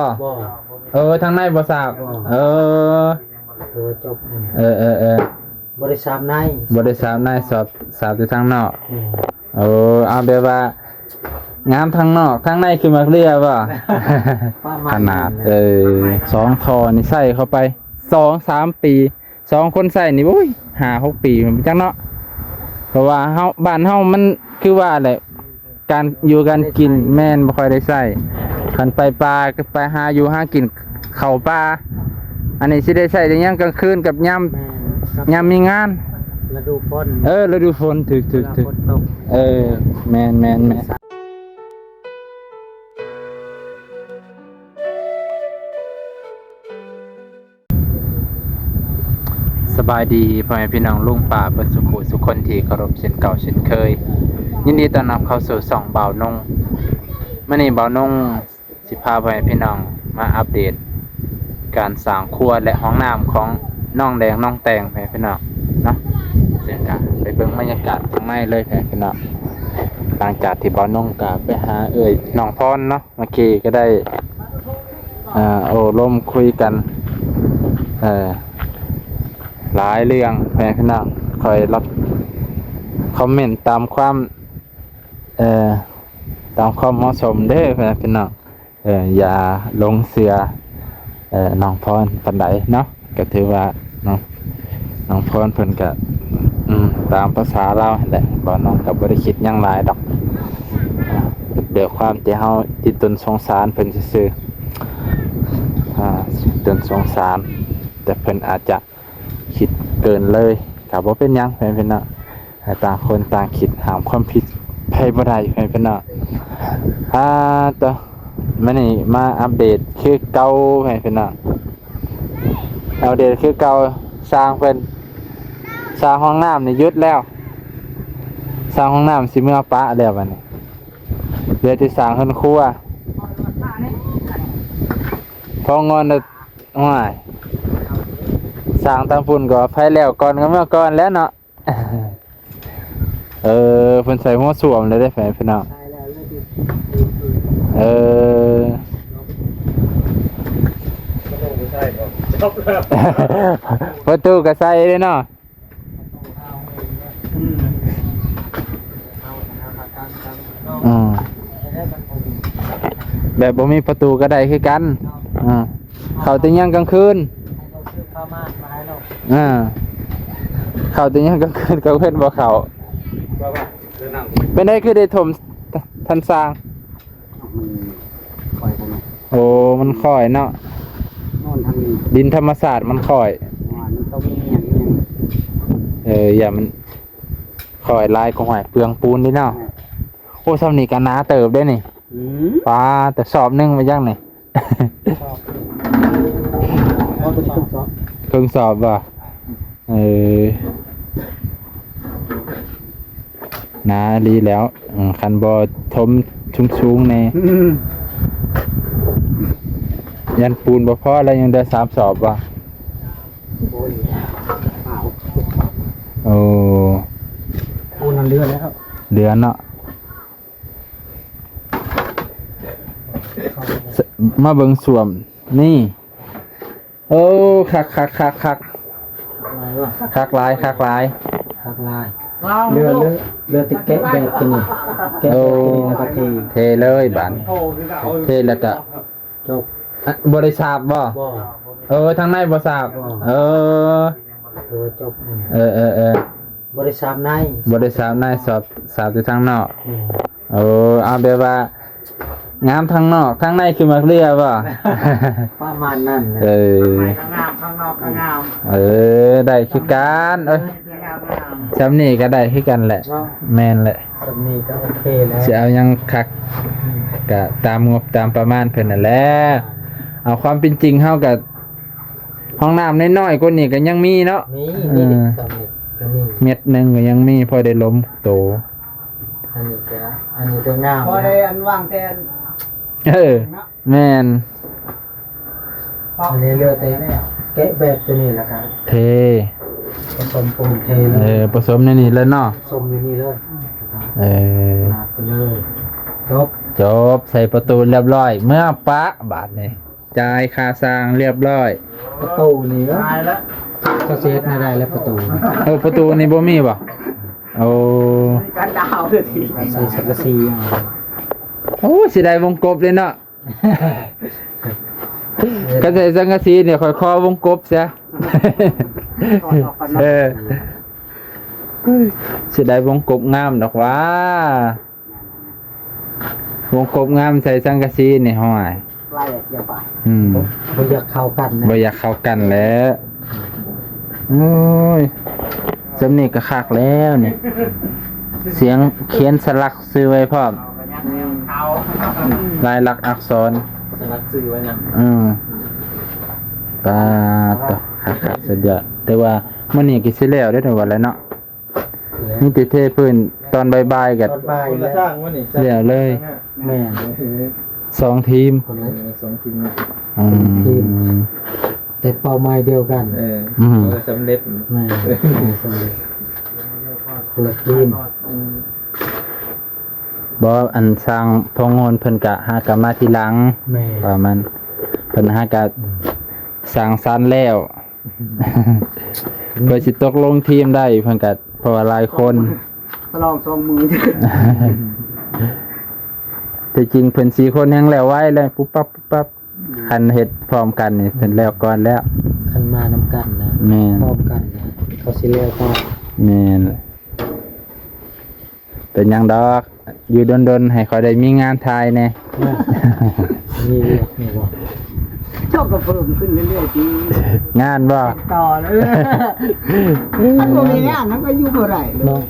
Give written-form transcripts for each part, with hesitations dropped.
บ่ทางในบ่ทราบจบบ่ได้ทราบในสอบอยู่ทางนอกเอาแบบว่างามทางนอกทางในคือมักเรียบ่ขนาด2ท่อนี่ใส่เข้าไป 2-3 ปี2คนใส่นี่โอ้ย5-6 ปีมันจังเนาะเพราะว่าเฮาบ้านเฮามันคือว่าแหละการอยู่การกินแม่นบ่ค่อยได้ใช้คันไปปลาก็ไปหาอยู่หากินเข้าป่าอันนี้สิได้ใช้ได้ยังกลางคืนกับยามมีงานฤดูฝนฤดูฝนถึกแม่นสบายดีพ่อแม่พี่น้องลุงป่าประสุขสุคนที่เคารพเช่นเก่าเช่นเคยยินดีต้อนรับเข้าสู่ช่องบ่าวนงมื้อนี้บ่าวนงสิพาพ่อแม่พี่น้องมาอัปเดตการสร้างครัวและห้องน้ำของน้องแดงน้องแตงพ่อแม่พี่น้องเนาะซึ่งก็ไปเบิ่งบรรยากาศข้างในเลยพ่อแม่พี่น้องหลังจากที่บ่าวนงก็ไปหาน้องพรเนาะเมื่อกี้ก็ได้ร่วมคุยกันหลายเรื่องแฟนพี่น้องคอยรับคอมเมนต์ตามความเหมาะสมเด้อแฟนพี่น้องอย่าลงเสือน้องพรปานใดเนาะก็ถือว่าน้องพรเพิ่นก็ตามภาษาเราแหละบ่น้องก็บ่ได้คิดหยังหลายดอกเดี๋ยวความที่เฮาติดตนสงสารเพิ่นซื่อตนสงสารแต่เพิ่นอาจจะคิดเกินเลยกับว่าเป็นยังแฟนเนาะต่างคนต่างคิดหามความผิดไปบ่ได้แฟนเนาะตัวมื้อนี้มาอัปเดตคือเก่าแฟนเนาะอัปเดตคือเก่าสร้างห้องน้ำนี่หยุดแล้วสร้างห้องน้ำสิเมื่อปะแล้วบัดนี้เดี๋ยวสิสร้างเฮือนครัวพองอนห้วยสร้างตามฝุ่นก็ไฟแล้วก่อนก็เมื่อก่อนแล้วเนาะเพิ่นใส่หัวสวมเลยได้แฟนพี่น้องประตูก็ใส่เลยเนาะแบบบ่มีประตูก็ได้คือกันเข้าแต่ยังกลางคืนเข้าแต่ยังกลางคืนก็เพิ่นบ่เข้าเป็นได้คือได้ถมทันสร้างโอ้มันค่อยเนาะดินธรรมศาสตร์มันค่อยอย่ามันค่อยลายก็หอยเปลืองปูนนี่เนาะโอ้ซ้ำนี่ก็หนาเติบได้นี่ปลาแต่สอบนึงไปยังนี่เครื่องสอบว่ะนาดีแล้วคันบอทมชุ่งๆในยันปูนบ่พอแล้วยังได้3 สอบว่ะโอ้ปูนเดือนแล้วเดือนเนาะมาเบิ่งสวมนี่โอ้คักหลายเรือติดแกะแบบนี้แกะแบบนี้เทเลยบานเทแล้วก็จบบริษัทบ่ทางในบ่ทราบจบบริษัทในสอบอยู่ทางนอกเอาแบบว่างามทางนอกทางในคือมักเรียบ่ประมาณนั้นงามทางนอกก็งามได้คือกันจำนี่ก็ได้คือกันแหละแม่นแหละจำนี่ก็โอเคแล้วสิเอายังคักก็ตามงบตามประมาณเพิ่นนั่นแหละเอาความเป็นจริงเฮากับห้องน้ำน้อยๆกว่านี้ก็ยังมีเนาะมีเม็ดนึงก็ยังมีพอได้ล้มโตอันนี้ก็งามพอได้อันวางแทนแม่นอันนี้เรือเตะแกะแบบตัวนี้แหละครับเทผสมปูนเทเลยผสมในนี้แล้วเนาะผสมในนี้เลยไปเลยจบใส่ประตูเรียบร้อยเมื่อปะบาทนี่ จ่ายค่าสร้างเรียบร้อย ประตูนี่ก็ก็เซตไม่ได้แล้วประตู ประตูนี่บ่มีบ่โอ้ การดาวเลยที ใส่สังกะสีเอา โอ้สิได้วงกบเลยเนาะก็ใส่สังกะสีเนี่ยค่อยคอวงกบซะเออสิได้วงกบงามดอกว่าวงกบงามใส่สังกะสีนี่ห้อย ไล่เสียไป บ่อยากเข้ากันนะ บ่อยากเข้ากันแล้วโอ้ยจำนี่ก็คักแล้วนี่เสียงเขียนสลักซื้อไว้พร้อมลายลักษณ์อักษร สลักซื้อไว้นะ ปาต่อคักๆสุดยอดแต่ว่ามื้อนี้ก็สิแล้วได้อทั้งวันแล้วเนาะมีแต่เทพื้นตอนบ่ายๆก็ ตอนบ่าย คนละ แล้ว สร้างวะนี่ แล้วเลย แม่น 2 ทีม คนละ สองทีม อืม แต่เป้าหมายเดียวกัน สำเร็จ แม่สำเร็จคนละทีม บ่อันสร้างพองนเพิ่นก็หากนมาทีหลัง แม่ ว่ามันเพิ่นหากะสร้างสรรค์แล้ว เพื่อสิตกลงทีมได้เพิ่นก็เพราะว่าหลายคน สลองสองมือ แต่จริงเพิ่น4คนยังแล้วไว้เลยปุ๊บปั๊บคันเฮ็ดพร้อมกันนี่เพิ่นแล้วก่อนแล้ว คันมานำกันนะ แม่น พร้อมกันนะเขาสิเลี้ยวต่อ แม่นเป็นหยังดอกอยู่ดนๆให้เขาได้มีงานถ่ายแน่ นะนี่เรียกนี่ว่า ชอบก็เพิ่มขึ้นเรื่อยๆที งานบ่ ต่อเลยถ้าตัวมีงานนั้นก็อยู่เมื่อไหร่ เนาะ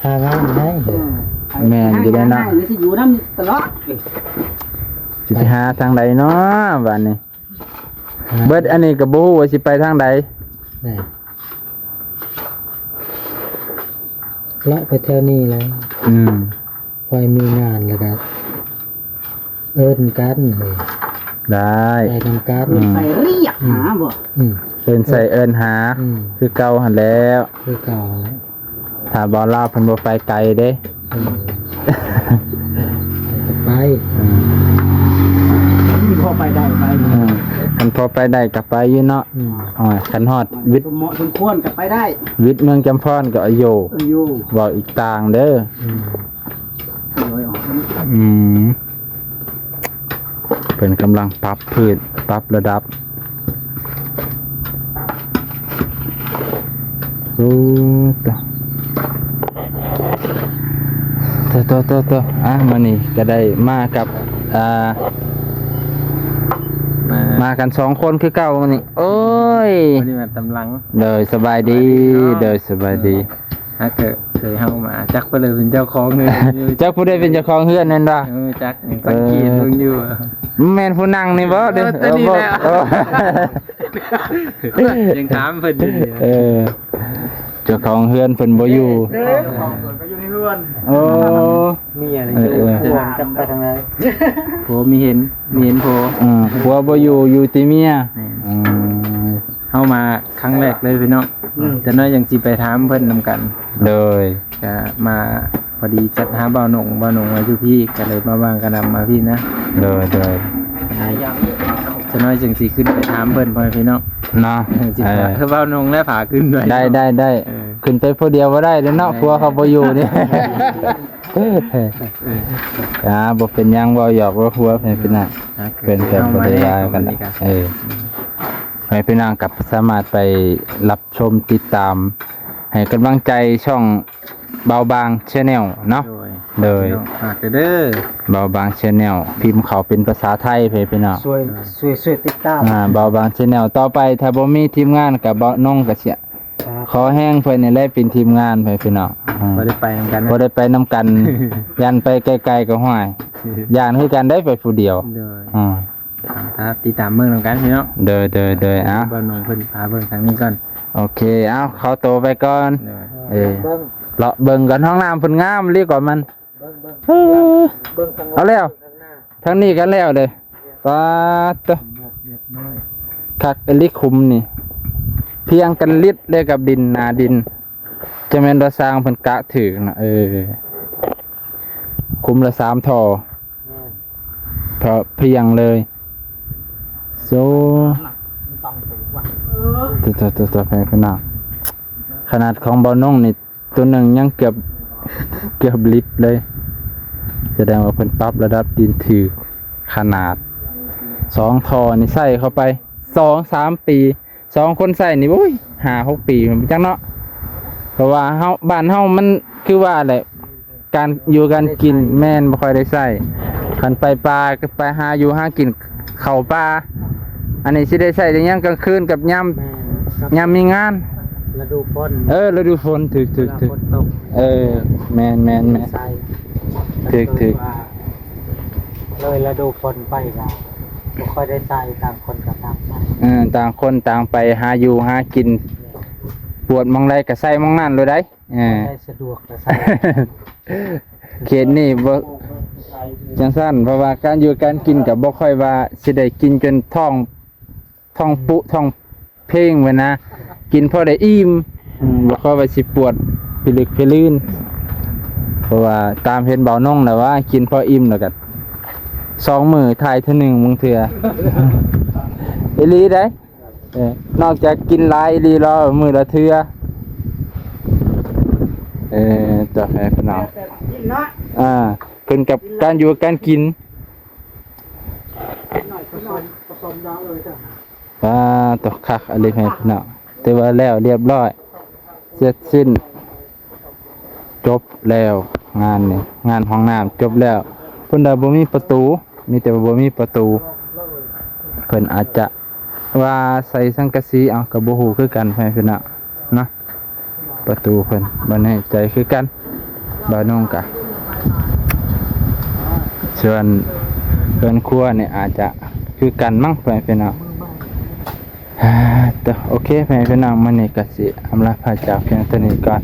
หางานให้ แม่นอยู่ได้เนาะ หรือสิอยู่น้ำตลอด สิไปหาทางใดเนาะบัดนี้เบิดอันนี้ก็บ่ฮู้ว่าสิไปทางใด แม่ละไปแถวนี้แล้ว พอมีงานแล้วก็เอิ้นกันเลย ได้ ไปทำการ ไปเรียกหาบ่ เอิ้นใส่เอิ้นหา คือเก่าหั่นแล้ว คือเก่าแล้ว ถ้าบ่ลาวเพิ่นบ่ไปไกลเด้ ไป พอไปได้ไป คันพอไปได้ก็ไปอยู่เนาะอ๋อคันฮอดวิทย์ เหมาะสมควรกับไปได้ วิทย์เมืองจำพรก็อายุ อยู่ เว้าอีกต่างเด้อ ทยอยออก เพิ่นกำลังปรับพืชปรับระดับโอ้ตัวมานี่ก็ได้มากับมากัน2คนคือเก่ามานี่โอ้ย วันนี้มาตำลัง เด้อสบายดีเด้อสบายดี ถ้าเกิดเคยเข้ามาจักไปเลยเป็นเจ้าของเลย เจ้าผู้ใดเป็นเจ้าของเฮือนนั่นบ่ จักสังเกตเพิ่งอยู่ แม่นผู้นั่งนี่บ่เด้อ ตัวนี้แหละ เออ ยังถามเพิ่นอยู่ เออเจ้าของเฮือนเพิ่นบ่อยู่ ก็อยู่ในเรือน โอ้ มีอะไรอยู่จะจับไปทางไหน โผมีเห็นโผ ผัวบ่อยู่อยู่ที่เมีย เข้ามาครั้งแรกเลยพี่น้องแต่น้อยยังสิไปถามเพิ่นนำกัน โดย ก็มาพอดีจัดหาบ่าวหนงมาอยู่พี่ก็เลยมาว่างกันนำมาพี่นะ โดย จะน้อยจังสิขึ้นไปถามเพิ่นพ่อพี่น้อง เนาะ สิคือบ่าวหนงและผาขึ้นด้วย ได้ขึ้นไปผู้เดียวบ่ได้เด้อเนาะผัวเขาบ่อยู่นี่บ่เป็นหยังบ่หยอกว่าผัวเป็นน่ะเป็นแต่บ่ได้ว่ากันให้พี่น้องกับสามารถไปรับชมติดตามให้กำลังใจช่องเบาบาง Channel เนาะโดย ฝากเด้อ เบาบาง Channel พิมพ์เขาเป็นภาษาไทยพี่น้อง ช่วยติดตาม เบาบาง Channel ต่อไปถ้าบ่มีทีมงานกับบ่น้องก็สิขอแห้งเพิ่นนี่แหละเป็นทีมงานพี่น้อง บ่ได้ไปนำกัน บ่ได้ไปนํกัน ยันไปไกลๆก็ห้วยย่านคือกันได้ไปผู้เดียว เด้อ อือ ถ้าติดตามเบิ่งนำกันพี่น้อง เด้อเอ้า บ่าวหนงเพิ่นพาเบิ่งทางนี้ก่อน โอเคเอ้าเขาโตไปก่อน เด้อ เลาะเบิ่งกันห้องน้ำเพิ่นงามเรียกว่ามันเอาแล้วทางนี้กันแล้วเด้อปาตะคักอลิคุมนี่เพียงกันลิดเลยกับดินนาดินจะแม่นว่าสร้างเพิ่นกะถึกนะคุมละ3ท่อเพราะเพียงเลย โซตัวแพงขนาดขนาดของเบาน้องนี่ตัวหนึ่งยังเกือบลิตรเลยแสดงว่าเพิ่นปรับระดับดินถือขนาด2ท่อนี่ใส่เข้าไป 2-3 ปี2คนใส่นี่โอ้ย5-6 ปีมันจังเนาะเพราะว่าเฮาบ้านเฮามันคือว่าแหละการอยู่การกินแม่นบ่ค่อยได้ใส่คันไปปลาก็ไปหาอยู่หากินเข้าป่าอันนี้สิได้ใช้ได้ยังกลางคืนกับยามมีงาน ฤดูฝน ฤดูฝนถึก ฝนตก แม่น ใส่ ถึก เลยฤดูฝนไปก็บ่ค่อยได้ใส่ต่างคนกับต่างไป ต่างคนต่างไปหาอยู่หากินปวดมองใดก็ใส่มองนั่นเลยได้ได้สะดวกก็ใส่ เขตนี่บ่จังซั่นเพราะว่าการอยู่การกินก็บ่ค่อยว่าสิได้กินจนท้องปุท้องเพ่งไว้นะกินพอได้อิ่มบ่ค่อยว่าสิปวดพิลึกพิลื่นเพราะว่าตามเห็นเบาน้องแล้วว่ากินพออิ่มแล้วก็2 มื้อถ่ายเทื่อนึงบางเทื่อ อีหลีได้นอกจากกินหลายอีหลีแล้วมื้อละเทื่อตัวแฟนพี่น้องขึ้นกับการอยู่การกินตัวคักอะไรแฟนพี่น้องแต่ว่าแล้วเรียบร้อยเสร็จสิ้นจบแล้วงานนี่งานห้องน้ำจบแล้วเพิ่นได้บ่มีประตูมีแต่บ่มีประตูเพิ่นอาจจะว่าใส่สังกะสีเอาก็บ่ฮู้คือกันแฟนพี่น้องเนาะประตูเพิ่นบ่แน่ใจคือกันบ่น้องกะส่วนเพิ่นครัวเนี่ยอาจจะคือกันมั้งแฟนพี่น้องโอเคแฟนพี่น้องมื้อนี้ก็สิอำลาพาจากเพียงเท่านี้ก่อน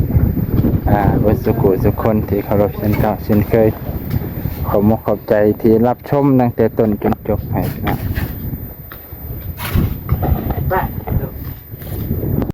บ่สุขทุกคนที่เคารพเช่นเก่าเช่นเคยขอขอบใจที่รับชมตั้งแต่ต้นจนจบให้พี่น้อง